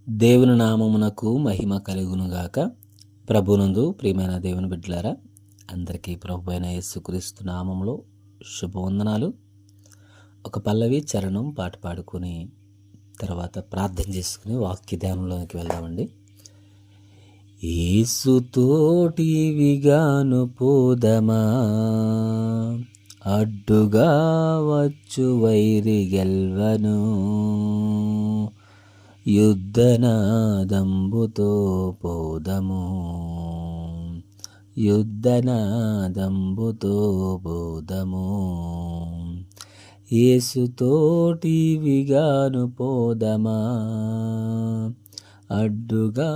దేవుని నామమునకు మహిమ కలుగునుగాక. ప్రభునందు ప్రియమైన దేవుని బిడ్డలారా, అందరికీ ప్రభు అయిన యేసుక్రీస్తు నామములో శుభవందనాలు. ఒక పల్లవి చరణం పాట పాడుకొని తర్వాత ప్రార్థన చేసుకుని వాక్య ధ్యానంలోకి వెళ్దామండి. యేసుతోటి విగాను పోదమా, అడ్డుగా వచ్చు వైరి గెల్వను, యుద్ధనాదంబుతో పోదము, యుద్ధనాదంబుతో పోదము. యేసుతోటి విగాను పోదమా, అడ్డుగా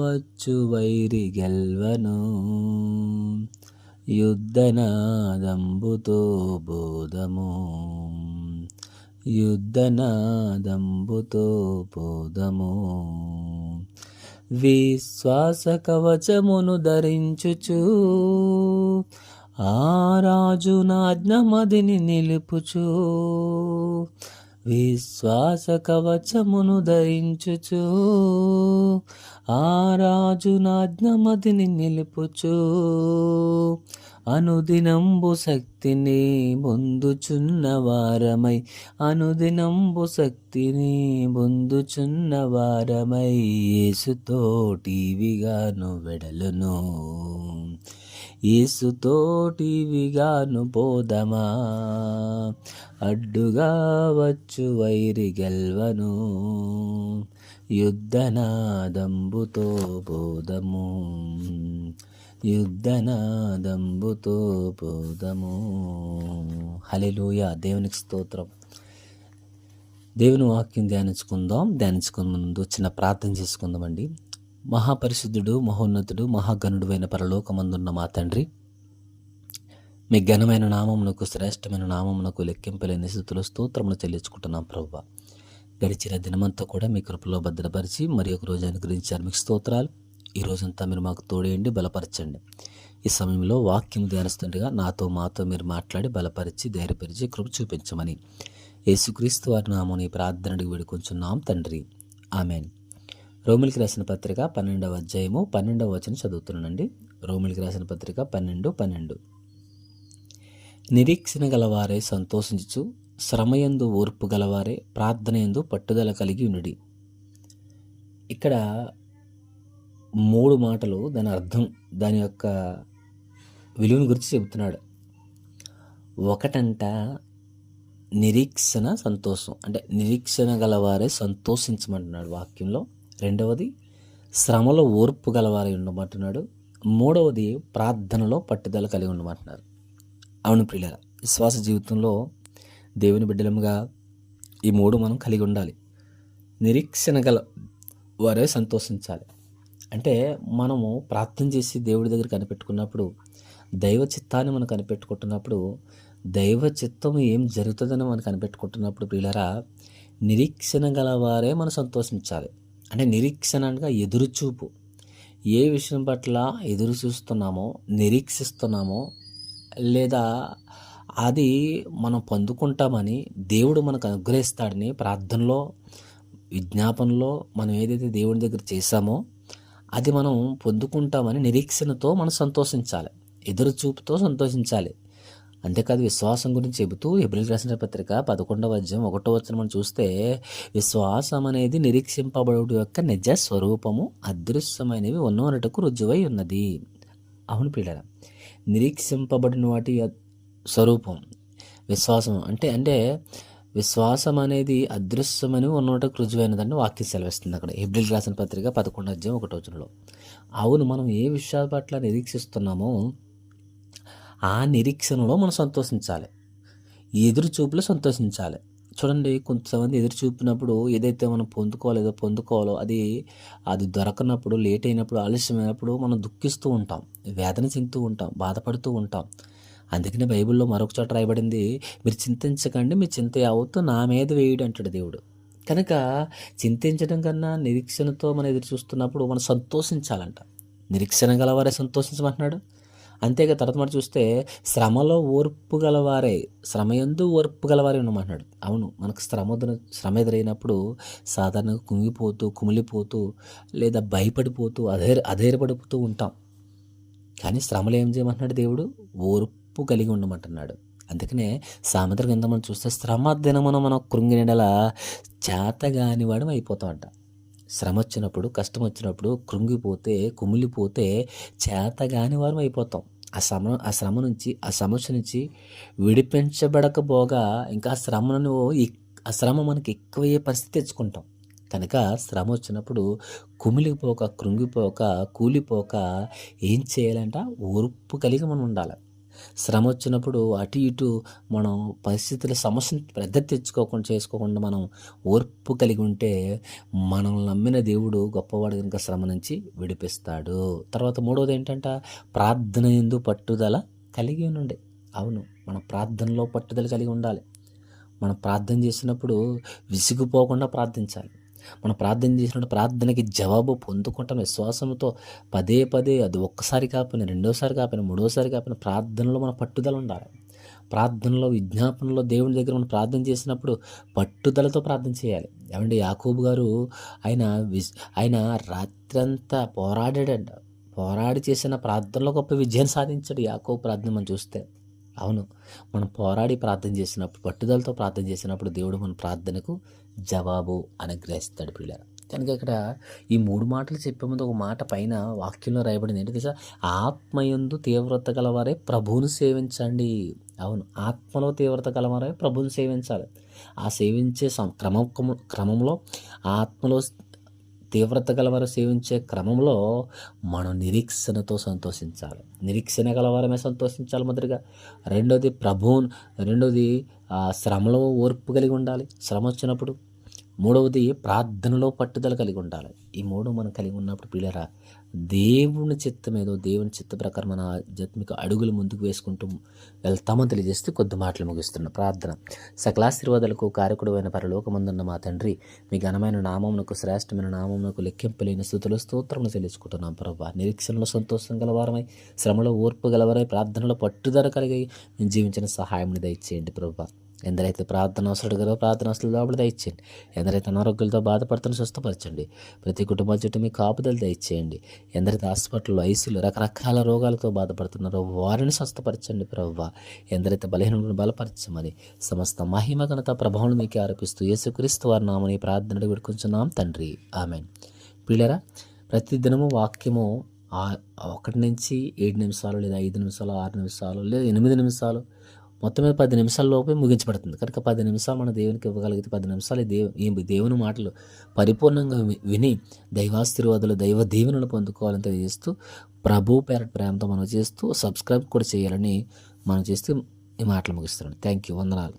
వచ్చు వైరి గెల్వను, యుద్ధనాదంబుతో బోధము, యుద్ధనాదంబుతో పోదము. విశ్వాస కవచమును ధరించుచు ఆ రాజు నాజ్ఞమదిని నిలుపుచు, విశ్వాస కవచమును ధరించుచు ఆ రాజు నాజ్ఞమదిని నిలుపుచు, అనుదినంబు శక్తిని పొందుచున్న వారమై, అనుదినంబు శక్తిని పొందుచున్న వారమై, యేసుతోటి విగాను వెడలును, యేసుతోటి విగాను పోదమా, అడ్డుగా వచ్చు వైరి గెల్వను, యుద్ధనాదంబుతో పోదము, యుద్ధనాదంబుతో పోదము. హల్లెలూయా. దేవునికి స్తోత్రం. దేవుని వాక్యం ధ్యానించుకునే ముందు చిన్న ప్రార్థన చేసుకుందామండి. మహాపరిశుద్ధుడు, మహోన్నతుడు, మహాగణుడు అయిన పరలోకమందున్న మా తండ్రి, మీ ఘనమైన నామమునకు, శ్రేష్టమైన నామమునకు లెక్కింపలేని స్థితిలో స్తోత్రమును చెల్లించుకుంటున్నాం ప్రభువా. గడిచిన దినమంతా కూడా మీ కృపలో భద్రపరిచి మరి ఒక రోజు అనుగ్రహించారు, మీకు స్తోత్రాలు. ఈ రోజంతా మీరు మాకు తోడేయండి, బలపరచండి. ఈ సమయంలో వాక్యం ధ్యానిస్తుండగా నాతో మాతో మీరు మాట్లాడి బలపరిచి ధైర్యపరిచి కృప చూపించమని యేసుక్రీస్తు వారి నామమున ఈ ప్రార్థనకు వేడుకొంచున్నాం తండ్రి, ఆమెన్. రోమిలికి రాసిన పత్రిక 12వ అధ్యాయము 12వ వచనం చదువుతున్నానండి. రోమిలికి రాసిన పత్రిక 12:12. నిరీక్షణ గలవారే సంతోషించుచు, శ్రమయందు ఓర్పు గలవారే ప్రార్థనయందు పట్టుదల కలిగి ఉండుడి. ఇక్కడ 3 మాటలు దాని అర్థం, దాని యొక్క విలువను గురించి చెబుతున్నాడు. ఒకటంట నిరీక్షణ సంతోషం, అంటే నిరీక్షణ గలవారే సంతోషించమంటున్నాడు వాక్యంలో. రెండవది శ్రమలో ఓర్పు గలవారే ఉండమంటున్నాడు. మూడవది ప్రార్థనలో పట్టుదల కలిగి ఉండమంటున్నారు. అవును ప్రియులారా, విశ్వాస జీవితంలో దేవుని బిడ్డలముగా ఈ 3 మనం కలిగి ఉండాలి. నిరీక్షణ గల వారే సంతోషించాలి. అంటే మనము ప్రార్థన చేసి దేవుడి దగ్గర కనిపెట్టుకున్నప్పుడు, దైవ చిత్తాన్ని మనం కనిపెట్టుకుంటున్నప్పుడు, దైవ చిత్తం ఏం జరుగుతుందని మనం కనిపెట్టుకుంటున్నప్పుడు ప్రియులారా, నిరీక్షణ గలవారే మనం సంతోషించాలి. అంటే నిరీక్షణ అనగా ఎదురుచూపు. ఏ విషయం పట్ల ఎదురు చూస్తున్నామో, నిరీక్షిస్తున్నామో, లేదా అది మనం పొందుకుంటామని దేవుడు మనకు అనుగ్రహిస్తాడని ప్రార్థనలో, విజ్ఞాపనలో మనం ఏదైతే దేవుడి దగ్గర చేశామో అది మనం పొందుకుంటామని నిరీక్షణతో మనం సంతోషించాలి, ఎదురు చూపుతో సంతోషించాలి. అంతేకాదు విశ్వాసం గురించి చెబుతూ హెబ్రీయులకు రాసిన పత్రిక 11వ అధ్యాయం 1వ వచనం మనం చూస్తే, విశ్వాసం అనేది నిరీక్షింపబడు యొక్క నిజ స్వరూపము, అదృశ్యమైనవి ఉన్నవనటకు రుజువై ఉన్నది. అవును పిల్లరా, నిరీక్షింపబడిన వాటి స్వరూపం విశ్వాసం. అంటే విశ్వాసం అనేది అదృశ్యమని ఉన్నటకు రుజువైనదని వాక్యం సెలవిస్తుంది అక్కడ హెబ్రీయులకు రాసిన పత్రిక 11వ అధ్యాయం 1వ వచనంలో. అవును, మనం ఏ విషయాల పట్ల నిరీక్షిస్తున్నామో ఆ నిరీక్షణలో మనం సంతోషించాలి, ఎదురు చూపులో సంతోషించాలి. చూడండి, కొంతమంది ఎదురు చూపినప్పుడు ఏదైతే మనం పొందుకోవాలో అది దొరకనప్పుడు, లేట్ అయినప్పుడు, ఆలస్యమైనప్పుడు మనం దుఃఖిస్తూ ఉంటాం, వేదన చెందుతూ ఉంటాం, బాధపడుతూ ఉంటాం. అందుకనే బైబిల్లో మరొక చోట రాయబడింది, మీరు చింతించకండి, మీ చింత యావత్తు నా మీద వేయుడు అంటాడు దేవుడు. కనుక చింతించడం కన్నా నిరీక్షణతో మనం ఎదురు చూస్తున్నప్పుడు మనం సంతోషించాలంట. నిరీక్షణ గలవారే సంతోషించమంటున్నాడు. అంతేగా తర్వాత మాట చూస్తే శ్రమలో ఓర్పు గలవారే, శ్రమయందు ఓర్పు గలవారే ఉండమంటున్నాడు. అవును, మనకు శ్రమ ఎదురైనప్పుడు సాధారణంగా కుంగిపోతూ, కుమిలిపోతూ, లేదా భయపడిపోతూ, అధైర్యపడిపోతూ ఉంటాం. కానీ శ్రమలు ఏం చేయమంటున్నాడు దేవుడు? ఓర్పు కలిగి ఉండమంటున్నాడు. అందుకనే సామెతల కింద మనం చూస్తే శ్రమ దినమున మనం కృంగినలా చేతగాని వాడు అయిపోతామంట. శ్రమ వచ్చినప్పుడు, కష్టం వచ్చినప్పుడు కృంగిపోతే, కుమిలిపోతే చేతగాని వారం అయిపోతాం. ఆ శ్రమ నుంచి, ఆ సమస్య నుంచి విడిపించబడకపోగా ఇంకా ఆ శ్రమ మనకి ఎక్కువయ్యే పరిస్థితి తెచ్చుకుంటాం. కనుక శ్రమ వచ్చినప్పుడు కుమిలిపోక, కృంగిపోక, కూలిపోక ఏం చేయాలంట? ఓర్పు కలిగి మనం ఉండాలి. శ్రమ వచ్చినప్పుడు అటు ఇటు మనం పరిస్థితుల సమస్యను పెద్ద చేసుకోకుండా మనం ఓర్పు కలిగి ఉంటే మనల్ని నమ్మిన దేవుడు గొప్పవాడు కనుక శ్రమ నుంచి విడిపిస్తాడు. తర్వాత మూడవది ఏంటంట? ప్రార్థన యందు పట్టుదల కలిగి ఉండండి. అవును, మన ప్రార్థనలో పట్టుదల కలిగి ఉండాలి. మనం ప్రార్థన చేసినప్పుడు విసిగిపోకుండా ప్రార్థించాలి. మనం ప్రార్థన చేసినప్పుడు ప్రార్థనకి జవాబు పొందుకుంటాం విశ్వాసంతో పదే పదే, అది ఒక్కసారి కాకపోయినా, రెండోసారి కాకపోయినా, మూడోసారి కాకపోయినా ప్రార్థనలో మన పట్టుదల ఉండాలి. ప్రార్థనలో, విజ్ఞాపనలో దేవుని దగ్గర మనం ప్రార్థన చేసినప్పుడు పట్టుదలతో ప్రార్థన చేయాలి. ఏమంటే యాకోబు గారు ఆయన రాత్రంతా పోరాడాడంట. పోరాడి చేసిన ప్రార్థనలో గొప్ప విజయం సాధించాడు యాకోబు ప్రార్థన మనం చూస్తే. అవును, మనం పోరాడి ప్రార్థన చేసినప్పుడు, పట్టుదలతో ప్రార్థన చేసినప్పుడు దేవుడు మన ప్రార్థనకు జవాబు అనుగ్రహిస్తాడు పిల్లలు. కనుక ఇక్కడ ఈ 3 మాటలు చెప్పే ముందు ఒక మాట పైన వాక్యంలో రాయబడింది ఏంటి తెలుసా? ఆత్మయందు తీవ్రత గలవారే ప్రభువును సేవించండి. అవును, ఆత్మలో తీవ్రత గలవారే ప్రభువును సేవించాలి. ఆ సేవించే క్రమంలో ఆత్మలో తీవ్రత గలవారు సేవించే క్రమంలో మనం నిరీక్షణతో సంతోషించాలి. నిరీక్షణ గలవారమే సంతోషించాలి మొదటిగా. రెండోది శ్రమలో ఓర్పు కలిగి ఉండాలి శ్రమ వచ్చినప్పుడు. మూడవది ప్రార్థనలో పట్టుదల కలిగి ఉండాలి. ఈ 3 మనం కలిగి ఉన్నప్పుడు పిల్లరా దేవుని చిత్తం ఏదో, దేవుని చిత్త ప్రకారం మన ఆధ్యాత్మిక అడుగులు ముందుకు వేసుకుంటూ వెళ్తామని తెలియజేస్తూ కొద్ది మాటలు ముగిస్తున్న ప్రార్థన. సకలాశీర్వాదాలకు కారకుడు అయిన పరలోకమందున్న మా తండ్రి, మీ ఘనమైన నామమునకు, శ్రేష్టమైన నామమునకు లెక్కింపలేని స్థుతులు స్తోత్రములు చెల్లించుకుంటున్నాం ప్రభా. నిరీక్షణలో సంతోషం గలవారమై, శ్రమలో ఓర్పు గలవారై, ప్రార్థనలో పట్టుదల కలిగి మేము జీవించిన సహాయం దయచేయండి ప్రభా. ఎందరైతే ప్రార్థన అవసరం కదా ప్రార్థన అవసరం లోపల దయచేయండి. ఎందరైతే అనారోగ్యాలతో బాధపడుతున్న స్వస్థపరచండి. ప్రతి కుటుంబం చుట్టూ మీ కాపుదలు దయచేయండి. ఎందరైతే హాస్పిటల్లో, ఐసీలు రకరకాల రోగాలతో బాధపడుతున్నారో వారిని స్వస్థపరచండి ప్రభువా. ఎందరైతే బలహీనలను బలపరచమని సమస్త మహిమ ఘనత ప్రభావం మీకే ఆరోపిస్తూ యేసుక్రీస్తు వారి నామమున ప్రార్థన వేడుకొంచున్నాం తండ్రి, ఆమేన్. పిల్లరా, ప్రతిదినము వాక్యము 1 నుంచి 7 నిమిషాలు లేదా 5 నిమిషాలు, 6 నిమిషాలు లేదా 8 నిమిషాలు, మొత్తం మీద 10 నిమిషాల లోపే ముగించబడుతుంది. కనుక 10 నిమిషాలు మన దేవునికి ఇవ్వగలిగితే 10 నిమిషాలు దేవుని మాటలు పరిపూర్ణంగా విని దైవాశీర్వాదాలు, దైవ దీవెనలు పొందుకోవాలని తెలియజేస్తూ, ప్రభు పేరట ప్రేమతో మనం చేస్తూ సబ్స్క్రైబ్ కూడా చేయాలని మనం చేస్తూ ఈ మాటలు ముగిస్తున్నాను. థ్యాంక్ యూ, వందనాలు.